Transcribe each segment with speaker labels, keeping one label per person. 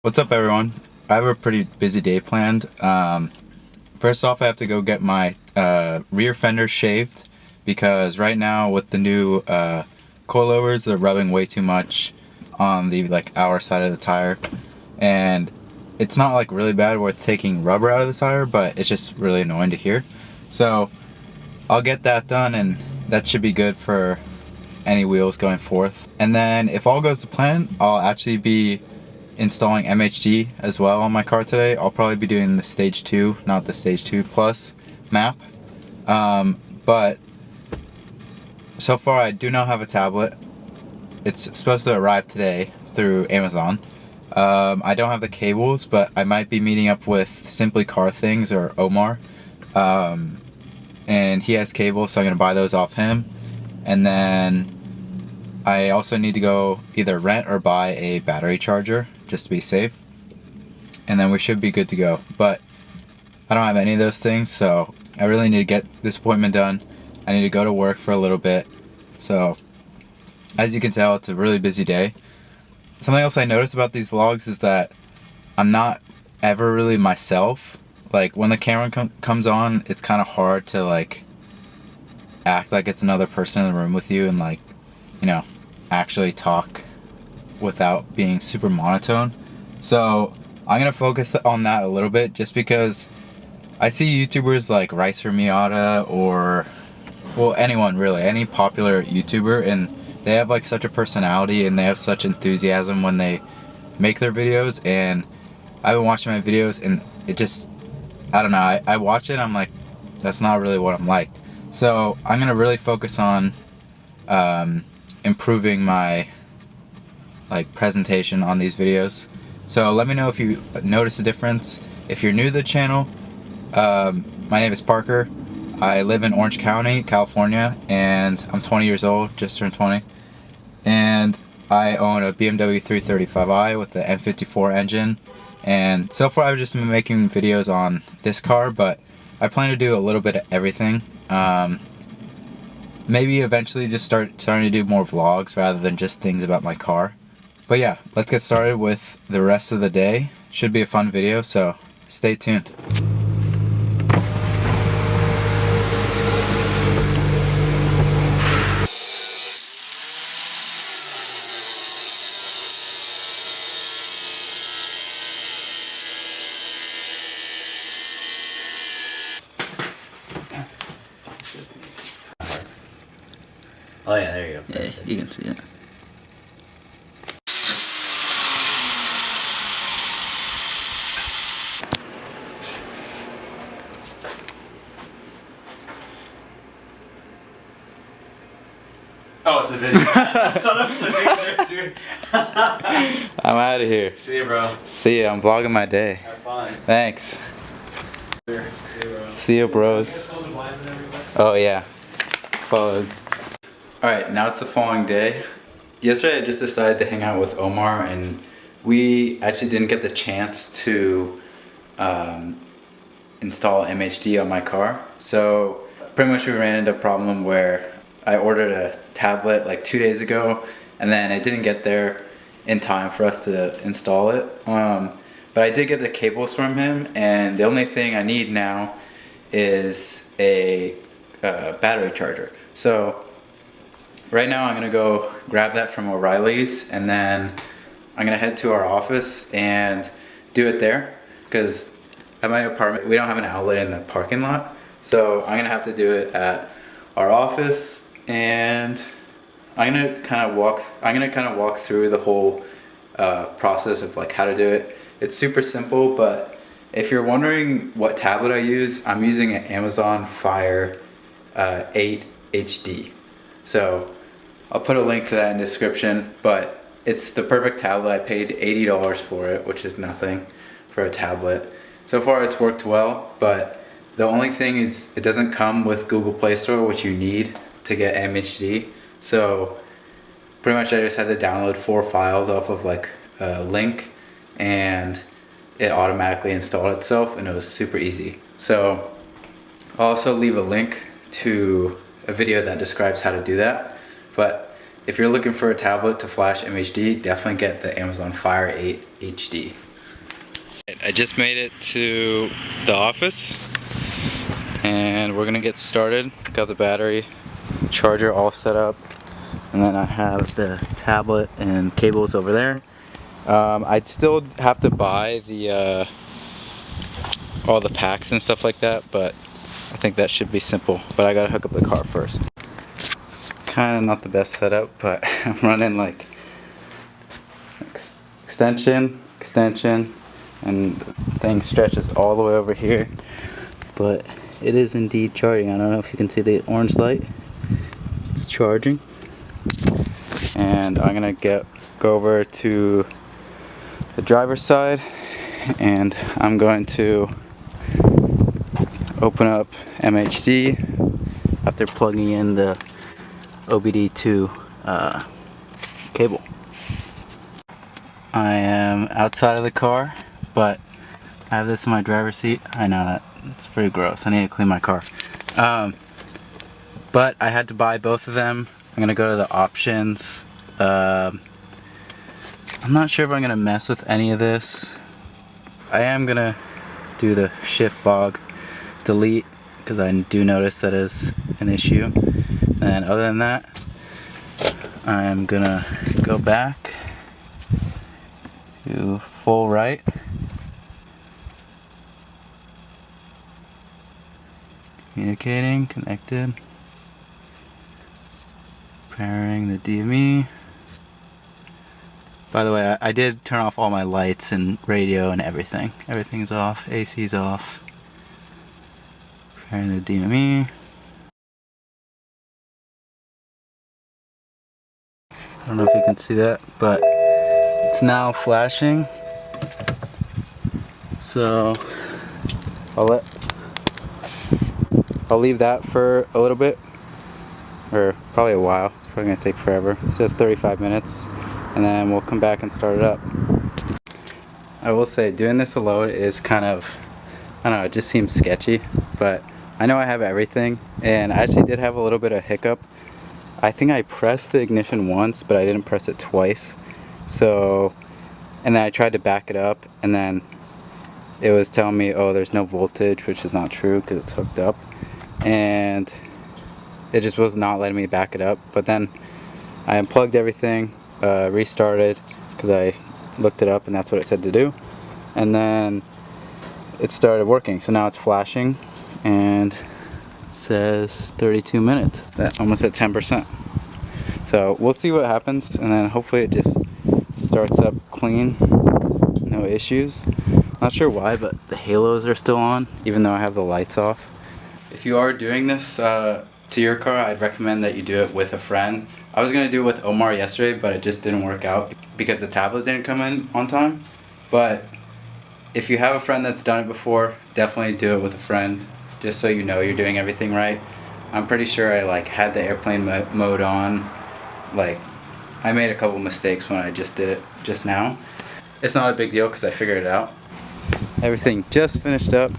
Speaker 1: What's up, everyone? I have a pretty busy day planned. First off, I have to go get my rear fender shaved because right now with the new coilovers, they're rubbing way too much on the outer side of the tire, and it's not like really bad where it's taking rubber out of the tire, but it's just really annoying to hear. So I'll get that done, and that should be good for any wheels going forth. And then if all goes to plan, I'll actually be installing MHD as well on my car today. I'll probably be doing the stage 2, not the stage 2 plus map. But so far I do not have a tablet. It's supposed to arrive today through Amazon. I don't have the cables, but I might be meeting up with Simply Car Things or Omar. And he has cables, so I'm gonna buy those off him. And then I also need to go either rent or buy a battery charger just to be safe, and then we should be good to go. But I don't have any of those things, so I really need to get this appointment done. I need to go to work for a little bit. So as you can tell, it's a really busy day. Something else I noticed about these vlogs is that I'm not ever really myself. Like when the camera comes on, it's kind of hard to act like it's another person in the room with you and actually talk without being super monotone. So I'm gonna focus on that a little bit, just because I see YouTubers like Ricer Miata or, well, anyone really, any popular YouTuber, and they have such a personality and they have such enthusiasm when they make their videos, and I've been watching my videos and it just, I don't know, I watch it and I'm like, that's not really what I'm like. So I'm gonna really focus on improving my presentation on these videos. So let me know if you notice a difference. If you're new to the channel, my name is Parker. I live in Orange County, California, and I'm 20 years old, just turned 20. And I own a BMW 335i with the N54 engine. And so far I've just been making videos on this car, but I plan to do a little bit of everything. Maybe eventually just starting to do more vlogs rather than just things about my car. But yeah, let's get started with the rest of the day. Should be a fun video, so stay tuned.
Speaker 2: Oh yeah, there you go.
Speaker 1: Yeah, you can see it.
Speaker 2: Oh, it's a video. I thought it was a picture too.
Speaker 1: I'm out of here.
Speaker 2: See you, bro.
Speaker 1: See ya, I'm vlogging my day.
Speaker 2: Have fun.
Speaker 1: Thanks.
Speaker 2: See you, bro.
Speaker 1: See ya, bros. Oh yeah, followed. Alright, now it's the following day. Yesterday I just decided to hang out with Omar, and we actually didn't get the chance to install MHD on my car. So pretty much we ran into a problem where I ordered a tablet 2 days ago, and then it didn't get there in time for us to install it. But I did get the cables from him, and the only thing I need now is a battery charger. So right now I'm gonna go grab that from O'Reilly's, and then I'm gonna head to our office and do it there, because at my apartment we don't have an outlet in the parking lot. So I'm gonna have to do it at our office, and I'm gonna kind of walk through the whole process of how to do it. It's super simple, but if you're wondering what tablet I use, I'm using an Amazon Fire 8 HD. So I'll put a link to that in the description, but it's the perfect tablet. I paid $80 for it, which is nothing for a tablet. So far it's worked well, but the only thing is it doesn't come with Google Play Store, which you need to get MHD. So pretty much I just had to download 4 files off of a link, and it automatically installed itself, and it was super easy. So I'll also leave a link to a video that describes how to do that. But if you're looking for a tablet to flash MHD, definitely get the Amazon Fire 8 HD. I just made it to the office and we're gonna get started. Got the battery, charger all set up, and then I have the tablet and cables over there. I'd still have to buy the all the packs and stuff like that, but I think that should be simple. But I gotta hook up the car first. Kinda not the best setup, but I'm running like extension, and the thing stretches all the way over here. But it is indeed charging. I don't know if you can see the orange light. It's charging. And I'm gonna go over to the driver's side, and I'm going to open up MHD after plugging in the OBD2 cable. I am outside of the car, but I have this in my driver's seat. I know that it's pretty gross. I need to clean my car. But I had to buy both of them. I'm gonna go to the options. I'm not sure if I'm gonna mess with any of this. I am gonna do the shift log delete because I do notice that is an issue. And other than that, I'm gonna go back to full right. Communicating, connected. Pairing the DME. By the way, I did turn off all my lights and radio and everything. Everything's off, AC's off. Pairing the DME. I don't know if you can see that, but it's now flashing. So I'll leave that for a little bit, or probably a while. It's probably gonna take forever. It says 35 minutes, and then we'll come back and start it up. I will say doing this alone is kind of, I don't know, it just seems sketchy, but I know I have everything, and I actually did have a little bit of hiccup. I think I pressed the ignition once, but I didn't press it twice. So, and then I tried to back it up, and then it was telling me, oh, there's no voltage, which is not true because it's hooked up. And it just was not letting me back it up. But then I unplugged everything, restarted, because I looked it up and that's what it said to do. And then it started working. So now it's flashing and it says 32 minutes. That's almost at 10%. So we'll see what happens, and then hopefully it just starts up clean, no issues. Not sure why, but the halos are still on, even though I have the lights off. If you are doing this to your car, I'd recommend that you do it with a friend. I was gonna do it with Omar yesterday, but it just didn't work out because the tablet didn't come in on time. But if you have a friend that's done it before, definitely do it with a friend, just so you know you're doing everything right. I'm pretty sure I like had the airplane mode on. Like, I made a couple mistakes when I just did it just now. It's not a big deal because I figured it out. Everything just finished up.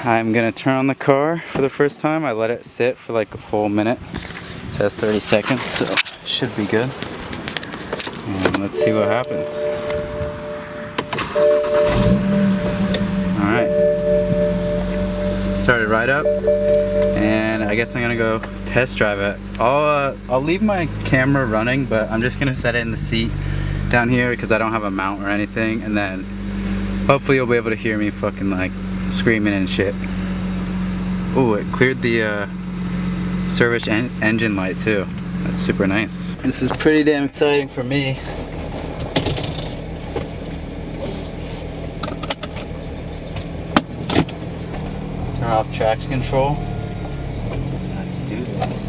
Speaker 1: I'm gonna turn on the car for the first time. I let it sit for like a full minute. It says 30 seconds, so should be good. And let's see what happens. Alright. Started right up. And I guess I'm gonna go test drive it. I'll leave my camera running, but I'm just gonna set it in the seat down here because I don't have a mount or anything, and then hopefully you'll be able to hear me fucking like screaming and shit. Oh, it cleared the service engine light too. That's super nice. This is pretty damn exciting for me. Turn off traction control. Let's do this.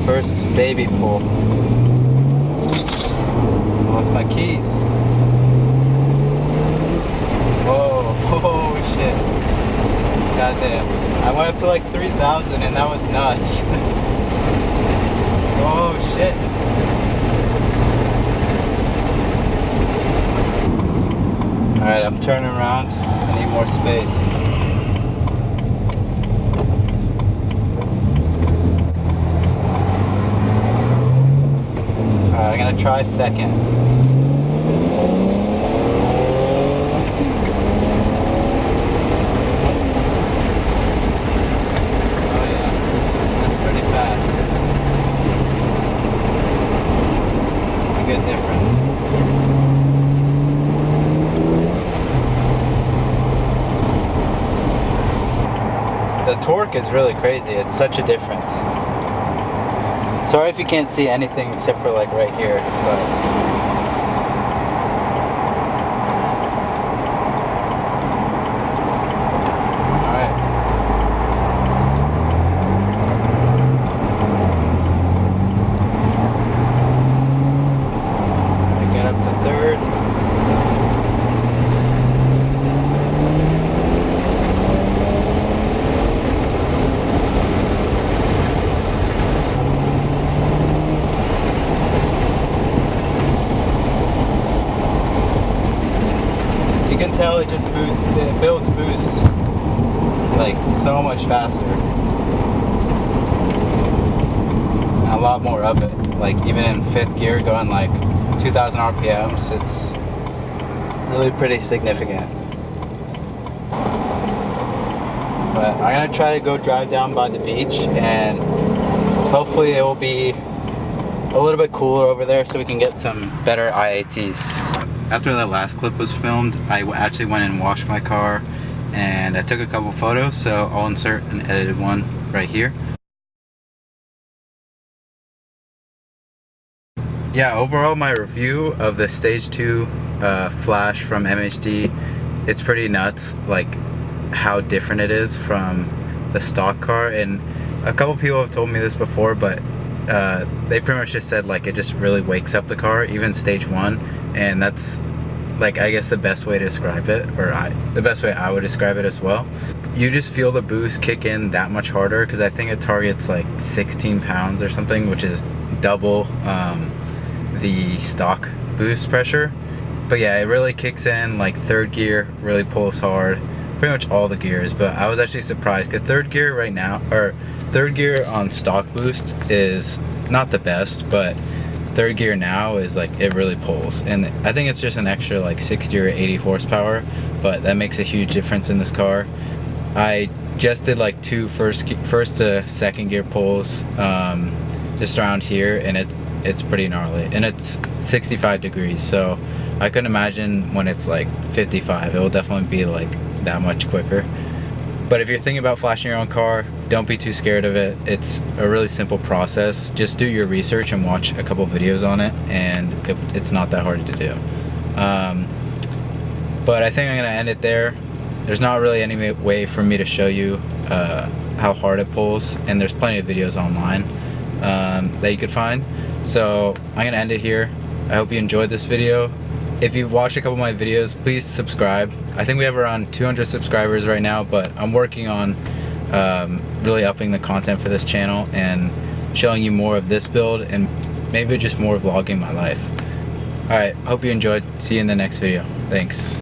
Speaker 1: First baby pull. Lost my keys. Whoa, oh shit. Goddamn. I went up to like 3,000 and that was nuts. Oh shit. Alright, I'm turning around. I need more space. Alright, I'm gonna try second. Oh yeah, that's pretty fast. That's a good difference. The torque is really crazy. It's such a difference. Sorry if you can't see anything except for like right here, but alright. Alright, get up to third. You can tell it just it builds boost like so much faster. And a lot more of it. Like even in 5th gear going like 2000 RPMs, it's really pretty significant. But I'm gonna try to go drive down by the beach and hopefully it will be a little bit cooler over there so we can get some better IATs. After that last clip was filmed, I actually went and washed my car and I took a couple photos, so I'll insert an edited one right here. Yeah, overall my review of the Stage 2 Flash from MHD, it's pretty nuts, like how different it is from the stock car. And a couple people have told me this before, but they pretty much just said like it just really wakes up the car, even Stage 1, and that's like I guess the best way to describe it, or the best way I would describe it as well. You just feel the boost kick in that much harder, because I think it targets like 16 pounds or something, which is double the stock boost pressure. But yeah, it really kicks in like 3rd gear, really pulls hard, pretty much all the gears. But I was actually surprised because 3rd gear right now, or 3rd gear on stock boost is not the best, but 3rd gear now is like it really pulls, and I think it's just an extra like 60 or 80 horsepower, but that makes a huge difference in this car. I just did like 2 first to 2nd gear pulls just around here, and it's pretty gnarly, and it's 65 degrees, so I couldn't imagine when it's like 55 it will definitely be like that much quicker. But if you're thinking about flashing your own car, don't be too scared of it. It's a really simple process. Just do your research and watch a couple videos on it, and it's not that hard to do. But I think I'm gonna end it there. There's not really any way for me to show you how hard it pulls, and there's plenty of videos online that you could find. So I'm gonna end it here. I hope you enjoyed this video. If you've watched a couple of my videos, please subscribe. I think we have around 200 subscribers right now, but I'm working on really upping the content for this channel and showing you more of this build and maybe just more vlogging my life. Alright, hope you enjoyed. See you in the next video. Thanks.